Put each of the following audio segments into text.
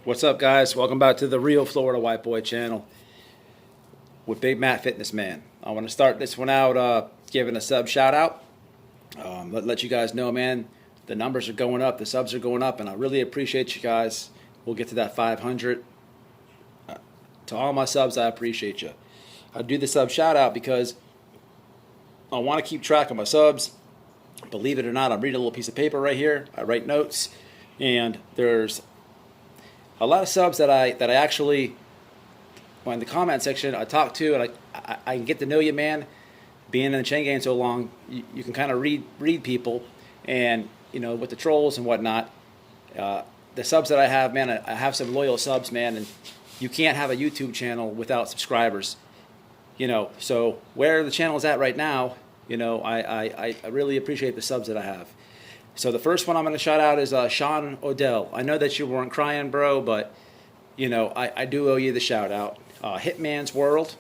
What's up, guys? Welcome back to the Real Florida White Boy channel with Big Matt Fitness Man. I want to start this one out giving a sub shout out. Let you guys know, man, the numbers are going up, the subs are going up, and I really appreciate you guys. We'll get to that 500. To all my subs, I appreciate you. I do the sub shout out because I want to keep track of my subs. Believe it or not, I'm reading a little piece of paper right here. I write notes, and there's a lot of subs that I actually, well, in the comment section, I talk to, and I can get to know you, man. Being in the chain game so long, you can kind of read people, and with the trolls and whatnot. The subs that I have, man, I have some loyal subs, man, and you can't have a YouTube channel without subscribers. So where the channel is at right now, I really appreciate the subs that I have. So the first one I'm going to shout out is Sean Odell. I know that you weren't crying, bro, but, I do owe you the shout out. Hitman's World,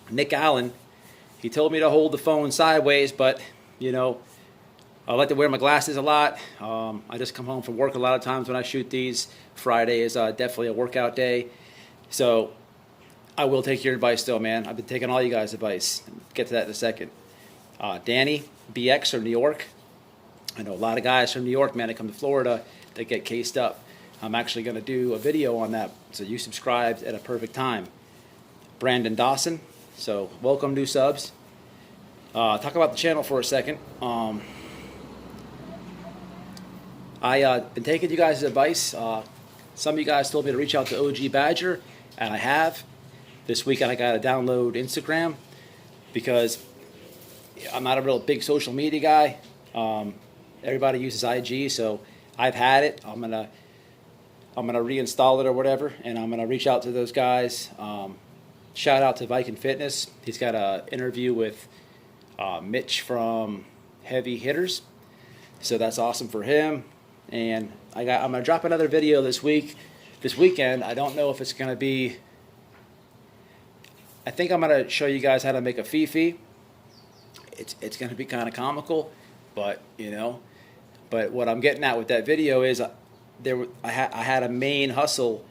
Nick Allen. He told me to hold the phone sideways, but, I like to wear my glasses a lot. I just come home from work a lot of times when I shoot these. Friday is definitely a workout day. So I will take your advice still, man. I've been taking all you guys' advice. Get to that in a second. Danny BX from New York. I know a lot of guys from New York, man, that come to Florida, they get cased up. I'm actually going to do a video on that, so you subscribed at a perfect time. Brandon Dawson, so welcome new subs. Talk about the channel for a second. I've been taking you guys' advice. Some of you guys told me to reach out to OG Badger, and I have. This weekend I got to download Instagram because I'm not a real big social media guy. Everybody uses IG, so I've had it. I'm gonna reinstall it or whatever, and I'm gonna reach out to those guys. Shout out to Viking Fitness. He's got an interview with Mitch from Heavy Hitters, so that's awesome for him. And I'm gonna drop another video this weekend. I don't know if it's gonna be. I think I'm gonna show you guys how to make a Fifi. It's gonna be kind of comical. But but what I'm getting at with that video is I had a main hustle.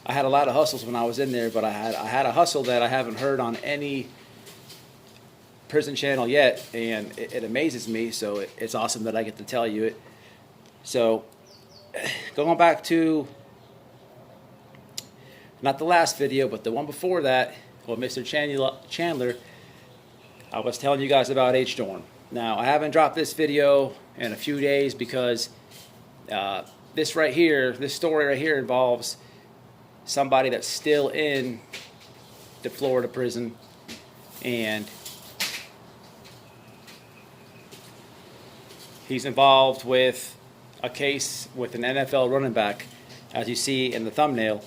I had a lot of hustles when I was in there, but I had a hustle that I haven't heard on any prison channel yet, and it amazes me. So it's awesome that I get to tell you it. So going back to not the last video, but the one before that, well, Mr. Chandler, I was telling you guys about H-Dorm. Now, I haven't dropped this video in a few days because this story right here involves somebody that's still in the Florida prison, and he's involved with a case with an NFL running back, as you see in the thumbnail,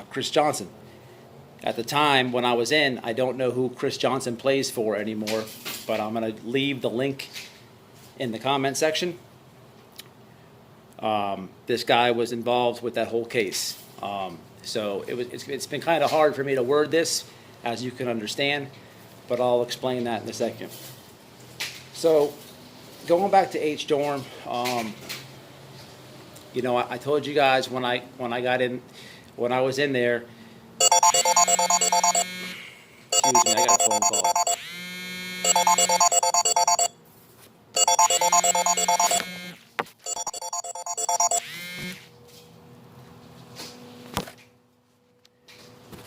Chris Johnson. At the time when I was in, I don't know who Chris Johnson plays for anymore, but I'm going to leave the link in the comment section. This guy was involved with that whole case. So it's been kind of hard for me to word this, as you can understand, but I'll explain that in a second. So going back to H-Dorm, I told you guys when I was in there. Excuse me, I got a phone call.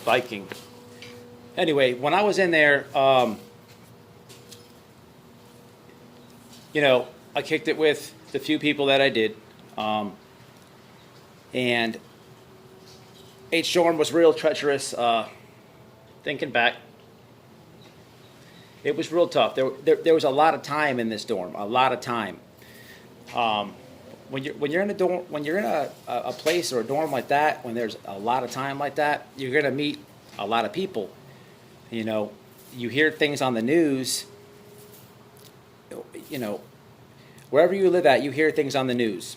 Viking. Anyway, when I was in there, I kicked it with the few people that I did. And H-Dorm was real treacherous. Thinking back, it was real tough. There was a lot of time in this dorm, a lot of time. When you're in a dorm, when you're in a place or a dorm like that, when there's a lot of time like that, you're gonna meet a lot of people. You hear things on the news. Wherever you live at, you hear things on the news.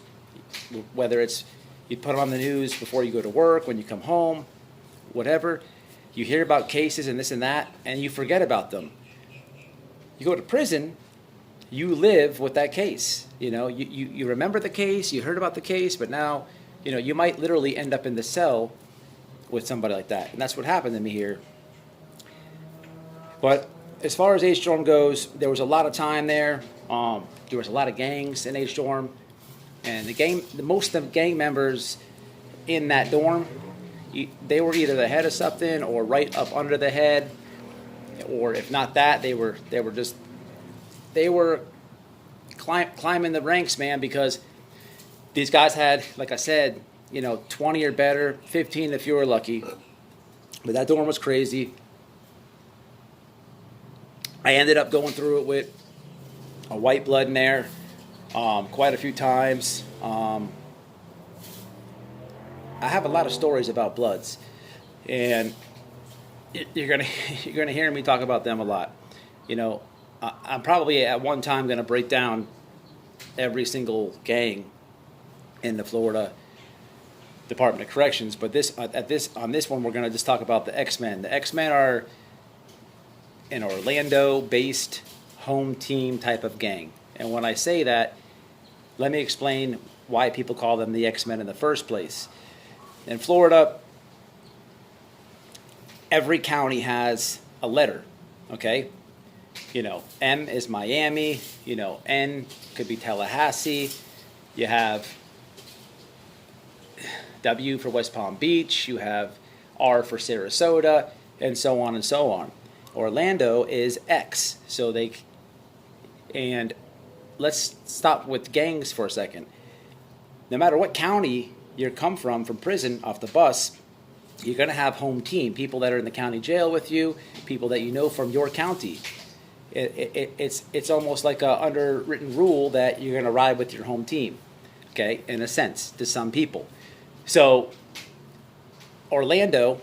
Whether it's you put them on the news before you go to work, when you come home, whatever. You hear about cases and this and that, and you forget about them. You go to prison, you live with that case. You remember the case, you heard about the case, but now you might literally end up in the cell with somebody like that. And that's what happened to me here. But as far as H-Dorm goes, there was a lot of time there. There was a lot of gangs in H-Dorm. And most of the gang members in that dorm, they were either the head of something or right up under the head. Or if not that, they were climbing the ranks, man, because these guys had, like I said, 20 or better, 15 if you were lucky. But that dorm was crazy. I ended up going through it with a white blood in there quite a few times. I have a lot of stories about bloods, and you're gonna hear me talk about them a lot. I'm probably at one time gonna break down every single gang in the Florida Department of Corrections, but on this one we're gonna just talk about the X-Men. The X-Men are an Orlando-based home team type of gang, and when I say that, let me explain why people call them the X-Men in the first place. In Florida, every county has a letter, okay? M is Miami, N could be Tallahassee. You have W for West Palm Beach, you have R for Sarasota, and so on and so on. Orlando is X, and let's stop with gangs for a second. No matter what county you come from prison, off the bus, you're going to have home team, people that are in the county jail with you, people that you know from your county. It's almost like a underwritten rule that you're going to ride with your home team, okay, in a sense, to some people. So Orlando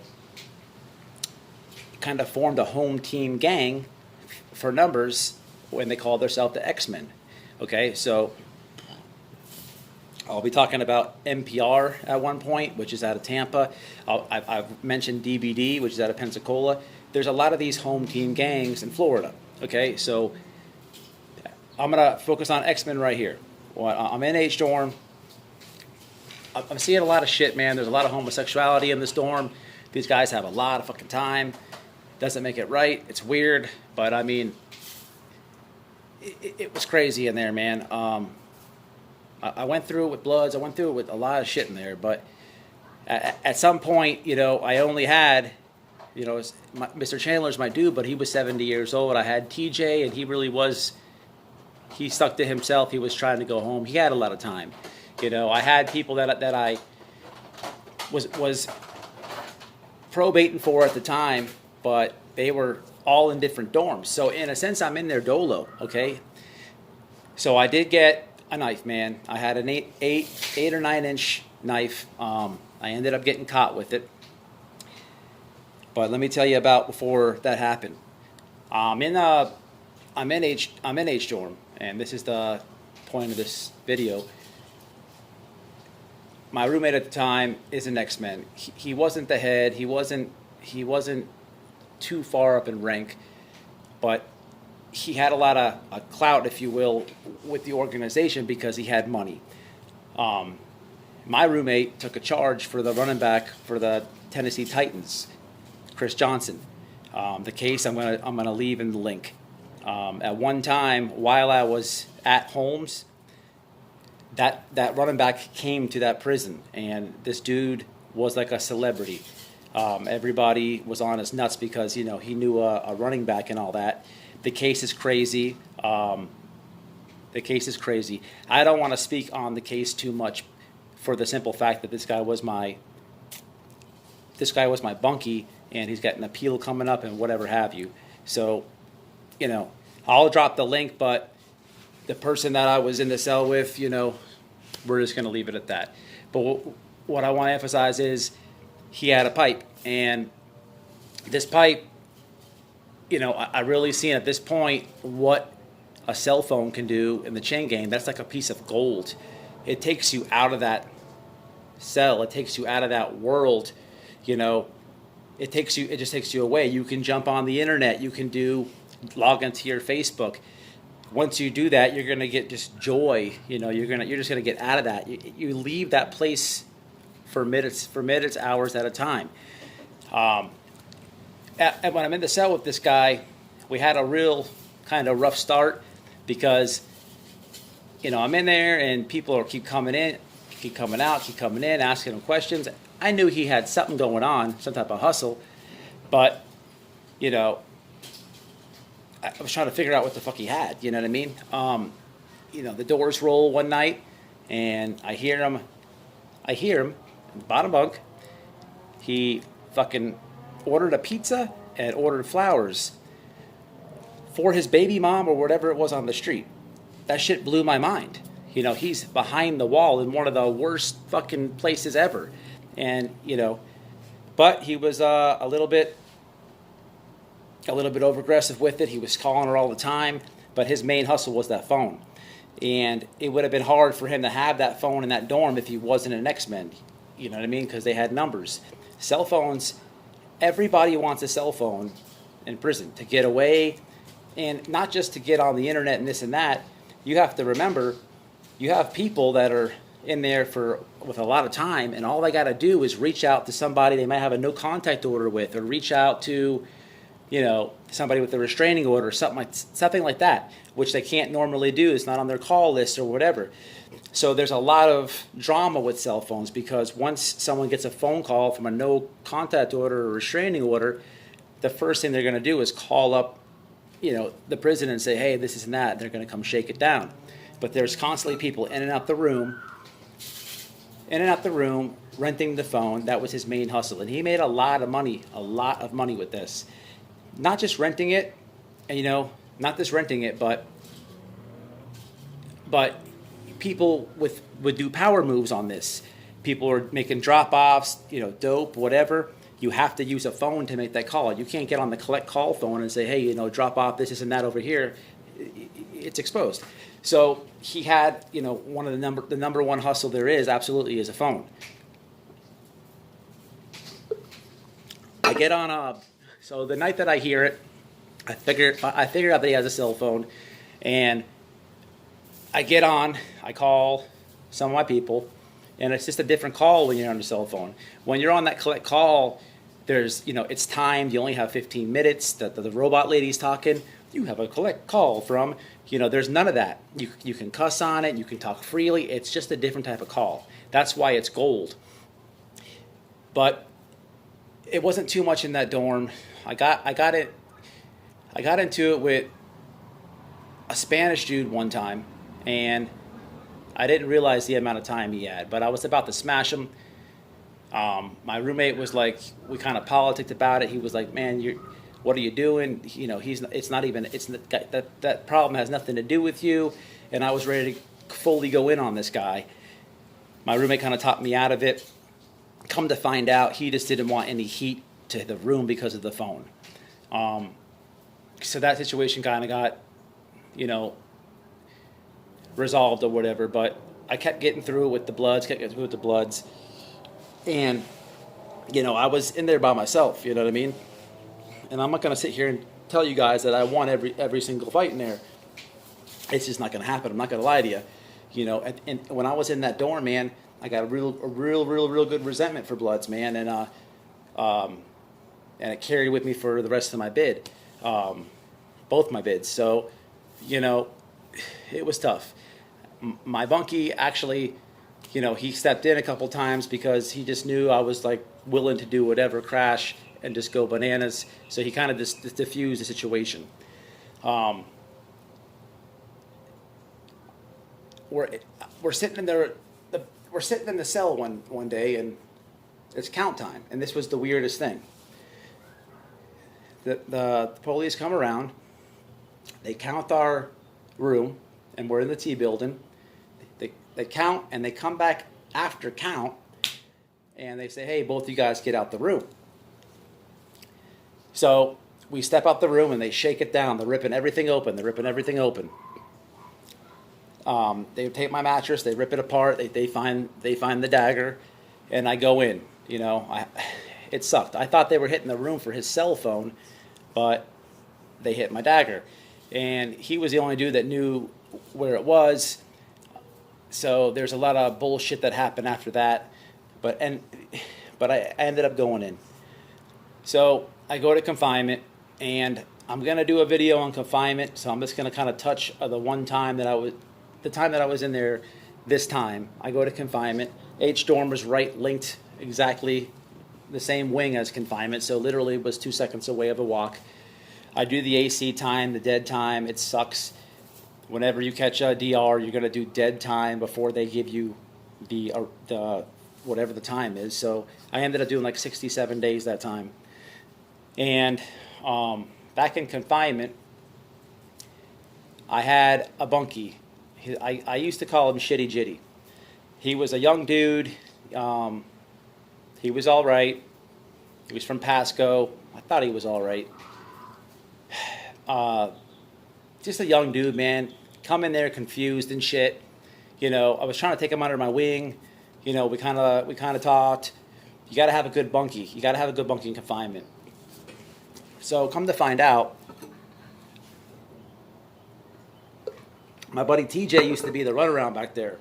kind of formed a home team gang for numbers when they called themselves the X-Men, okay? So I'll be talking about NPR at one point, which is out of Tampa. I've mentioned DBD, which is out of Pensacola. There's a lot of these home team gangs in Florida, okay? So I'm going to focus on X-Men right here. I'm in H-Dorm. I'm seeing a lot of shit, man. There's a lot of homosexuality in this dorm. These guys have a lot of fucking time. Doesn't make it right. It's weird, but I mean, it was crazy in there, man. I went through it with Bloods. I went through it with a lot of shit in there. But at some point, I only had, Mr. Chandler's my dude, but he was 70 years old. I had TJ, and he stuck to himself. He was trying to go home. He had a lot of time. I had people that I was probating for at the time, but they were all in different dorms. So in a sense, I'm in their dolo, okay? So I did get a knife, man. I had an 8 or 9 inch knife. I ended up getting caught with it. But let me tell you about before that happened. I'm in H-Dorm, and this is the point of this video. My roommate at the time is an X-Men. He wasn't the head. He wasn't too far up in rank, but he had a lot of clout, if you will, with the organization because he had money. My roommate took a charge for the running back for the Tennessee Titans, Chris Johnson. The case I'm gonna leave in the link. At one time, while I was at Holmes, that running back came to that prison, and this dude was like a celebrity. Everybody was on his nuts because he knew a running back and all that. The case is crazy. I don't want to speak on the case too much, for the simple fact that this guy was my bunkie, and he's got an appeal coming up and whatever have you. So, I'll drop the link, but the person that I was in the cell with, we're just going to leave it at that. But what I want to emphasize is he had a pipe, and this pipe, I really seen at this point what a cell phone can do in the chain gang. That's like a piece of gold. It takes you out of that cell. It takes you out of that world. It just takes you away. You can jump on the internet. You can log into your Facebook. Once you do that, you're gonna get just joy. You're just gonna get out of that. You leave that place for minutes, hours at a time. And when I'm in the cell with this guy, we had a real kind of rough start because, I'm in there and people keep coming in, keep coming out, keep coming in, asking him questions. I knew he had something going on, some type of hustle, but, I was trying to figure out what the fuck he had, you know what I mean? The doors roll one night and I hear him in the bottom bunk. He fucking ordered a pizza and ordered flowers for his baby mom or whatever it was on the street. That shit blew my mind. He's behind the wall in one of the worst fucking places ever. And, but he was a little bit over-aggressive with it. He was calling her all the time, but his main hustle was that phone. And it would have been hard for him to have that phone in that dorm if he wasn't an X-Men. You know what I mean? Because they had numbers. Cell phones, everybody wants a cell phone in prison to get away, and not just to get on the internet and this and that. You have to remember, you have people that are in there with a lot of time, and all they got to do is reach out to somebody they might have a no contact order with, or reach out to, somebody with a restraining order, something like that, which they can't normally do. It's not on their call list or whatever. So there's a lot of drama with cell phones because once someone gets a phone call from a no contact order or restraining order, the first thing they're going to do is call up, the prison and say, hey, this is and that. They're going to come shake it down. But there's constantly people in and out the room, renting the phone. That was his main hustle. And he made a lot of money with this. Not just renting it, and not just renting it, but people would do power moves on this. People are making drop-offs, dope, whatever. You have to use a phone to make that call. You can't get on the collect call phone and say, hey, drop off this and that over here. It's exposed. So he had, one of the number one hustle there is absolutely is a phone. I get on so the night that I hear it, I figure out that he has a cell phone, and I get on, I call some of my people, and it's just a different call when you're on the cell phone. When you're on that collect call, there's, it's timed, you only have 15 minutes, the robot lady's talking, you have a collect call from, there's none of that. You can cuss on it, you can talk freely, it's just a different type of call. That's why it's gold. But it wasn't too much in that dorm. I got into it with a Spanish dude one time, and I didn't realize the amount of time he had, but I was about to smash him. My roommate was like, we kind of politicked about it. He was like, man, what are you doing? That problem has nothing to do with you. And I was ready to fully go in on this guy. My roommate kind of talked me out of it. Come to find out, he just didn't want any heat to the room because of the phone. So that situation kind of got, resolved or whatever. But I kept getting through it with the Bloods, And, I was in there by myself, you know what I mean? And I'm not going to sit here and tell you guys that I won every single fight in there. It's just not going to happen. I'm not going to lie to you. And when I was in that dorm, man, I got a real good resentment for Bloods, man. And it carried with me for the rest of my bid, both my bids. So, it was tough. My bunkie actually, he stepped in a couple times because he just knew I was like willing to do whatever, crash and just go bananas. So he kind of just diffused the situation. We're sitting in there. We're sitting in the cell one day, and it's count time. And this was the weirdest thing. The police come around. They count our room, and we're in the T building. They count, and they come back after count, and they say, hey, both you guys get out the room. So we step out the room, and they shake it down. They're ripping everything open. They take my mattress. They rip it apart. They find the dagger, and I go in. It sucked. I thought they were hitting the room for his cell phone, but they hit my dagger. And he was the only dude that knew where it was. So there's a lot of bullshit that happened after that. but but I ended up going in. So I go to confinement, and I'm gonna do a video on confinement. So I'm just gonna kind of touch the time that I was in there. This time I go to confinement. H dorm was right linked exactly the same wing as confinement, so literally was 2 seconds away of a walk. I do the AC time, the dead time. It sucks. Whenever you catch a DR, you're gonna do dead time before they give you the whatever the time is. So I ended up doing like 67 days that time. And back in confinement, I had a bunkie. I used to call him Shitty Jitty. He was a young dude. He was all right. He was from Pasco. I thought he was all right. Just a young dude, man. Come in there confused and shit. You know, I was trying to take him under my wing. You know, we kind of talked. You got to have a good bunkie. You got to have a good bunkie in confinement. So come to find out, my buddy TJ used to be the runaround back there.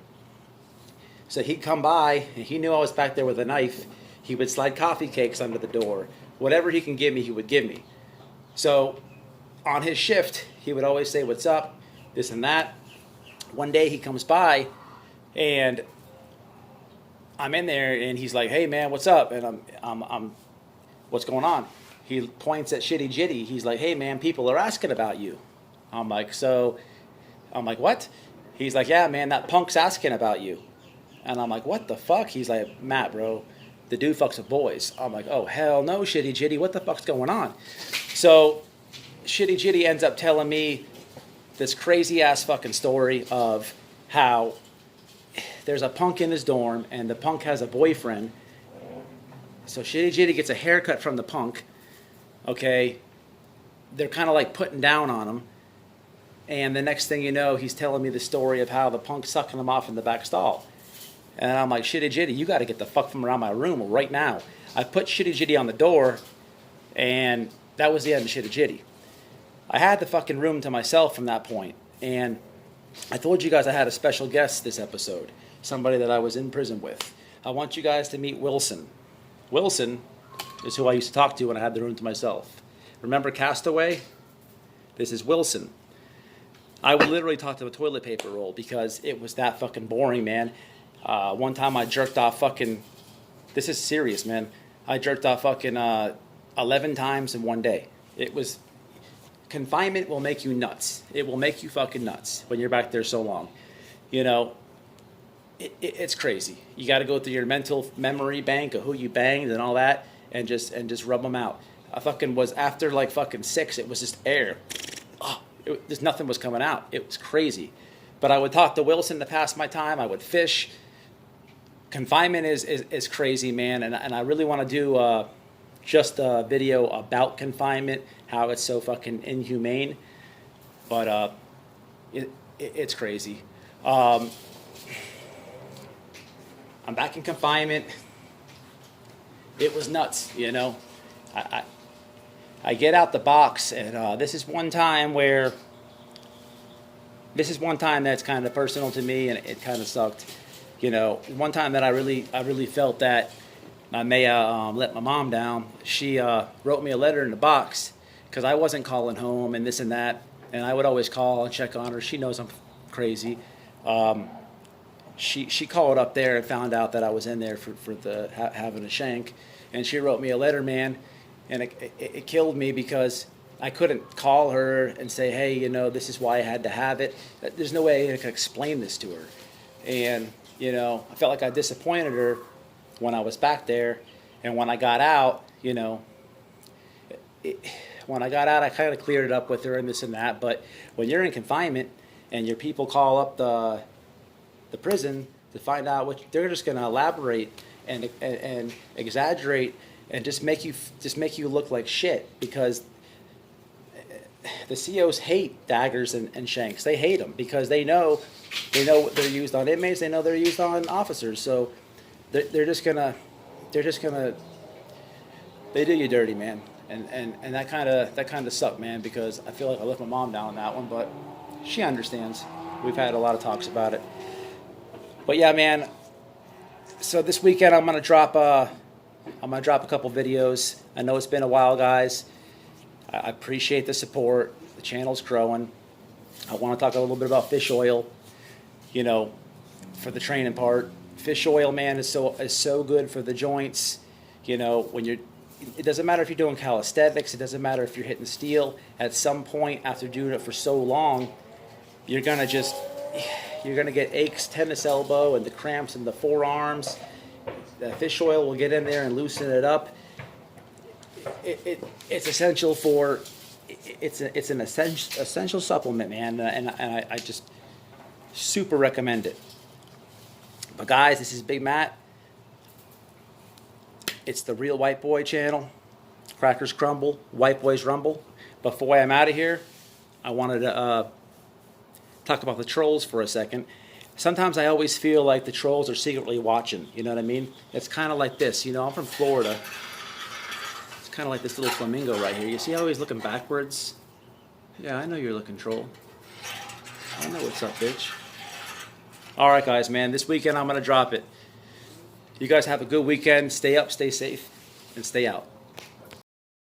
So he'd come by, and he knew I was back there with a knife. He would slide coffee cakes under the door. Whatever he can give me, he would give me. So on his shift, he would always say, "What's up?" This and that. One day he comes by, and I'm in there, and he's like, "Hey man, what's up?" And I'm what's going on? He points at Shitty Jitty. He's like, "Hey man, people are asking about you." I'm like, "What?" He's like, "Yeah man, that punk's asking about you." And I'm like, "What the fuck?" He's like, "Matt, bro, the dude fucks with boys." I'm like, "Oh hell no, Shitty Jitty, what the fuck's going on?" So Shitty Jitty ends up telling me this crazy ass fucking story of how there's a punk in his dorm, and the punk has a boyfriend. So Shitty Jitty gets a haircut from the punk. Okay, they're kind of like putting down on him, and the next thing you know, he's telling me the story of how the punk's sucking him off in the back stall. And I'm like, "Shitty Jitty, you got to get the fuck from around my room right now." I put Shitty Jitty on the door, and that was the end of Shitty Jitty. I had the fucking room to myself from that point, and I told you guys I had a special guest this episode, somebody that I was in prison with. I want you guys to meet Wilson. Wilson is who I used to talk to when I had the room to myself. Remember Castaway? This is Wilson. I would literally talk to a toilet paper roll because it was that fucking boring, man. One time I jerked off fucking... This is serious, man. I jerked off fucking 11 times in one day. It was... Confinement will make you nuts. It will make you fucking nuts when you're back there so long. You know, it's crazy. You got to go through your mental memory bank of who you banged and all that, and just rub them out. I fucking was, after like fucking 6, it was just air. Just nothing was coming out. It was crazy. But I would talk to Wilson to pass my time. I would fish. Confinement is crazy, man, and I really want to do just a video about confinement, how it's so fucking inhumane, but it's crazy. I'm back in confinement. It was nuts, you know. I get out the box, and this is one time that's kind of personal to me, and it kind of sucked. You know, one time that I really felt that I may let my mom down. She wrote me a letter in the box because I wasn't calling home and this and that, and I would always call and check on her. She knows I'm crazy. She called up there and found out that I was in there for having a shank, and she wrote me a letter, man, and it killed me because I couldn't call her and say, "Hey, you know, this is why I had to have it." There's no way I could explain this to her, and you know, I felt like I disappointed her when I was back there, and when I got out, you know, when I got out, I kind of cleared it up with her and this and that. But when you're in confinement and your people call up the prison to find out what, they're just going to elaborate and exaggerate and just make you look like shit, because the COs hate daggers and shanks. They hate them because they know they're used on inmates. They know they're used on officers. So they're just gonna they do you dirty, man. And that kind of sucked, man, because I feel like I left my mom down on that one, but she understands. We've had a lot of talks about it. But yeah, man, So this weekend I'm gonna drop a couple videos. I know it's been a while, guys. I appreciate the support. The channel's growing. I want to talk a little bit about fish oil. You know, for the training part, fish oil, man, is so good for the joints. You know, it doesn't matter if you're doing calisthenics. It doesn't matter if you're hitting steel. At some point, after doing it for so long, you're gonna get aches, tennis elbow, and the cramps in the forearms. The fish oil will get in there and loosen it up. It's essential for. It's an essential supplement, man, and I just super recommend it. But guys, this is Big Matt. It's the Real White Boy channel. Crackers crumble, white boys rumble. Before I'm out of here, I wanted to talk about the trolls for a second. Sometimes I always feel like the trolls are secretly watching. You know what I mean? It's kind of like this. You know, I'm from Florida. It's kind of like this little flamingo right here. You see how he's looking backwards? Yeah, I know you're looking, troll. I know what's up, bitch. All right, guys, man. This weekend I'm going to drop it. You guys have a good weekend. Stay up, stay safe, and stay out.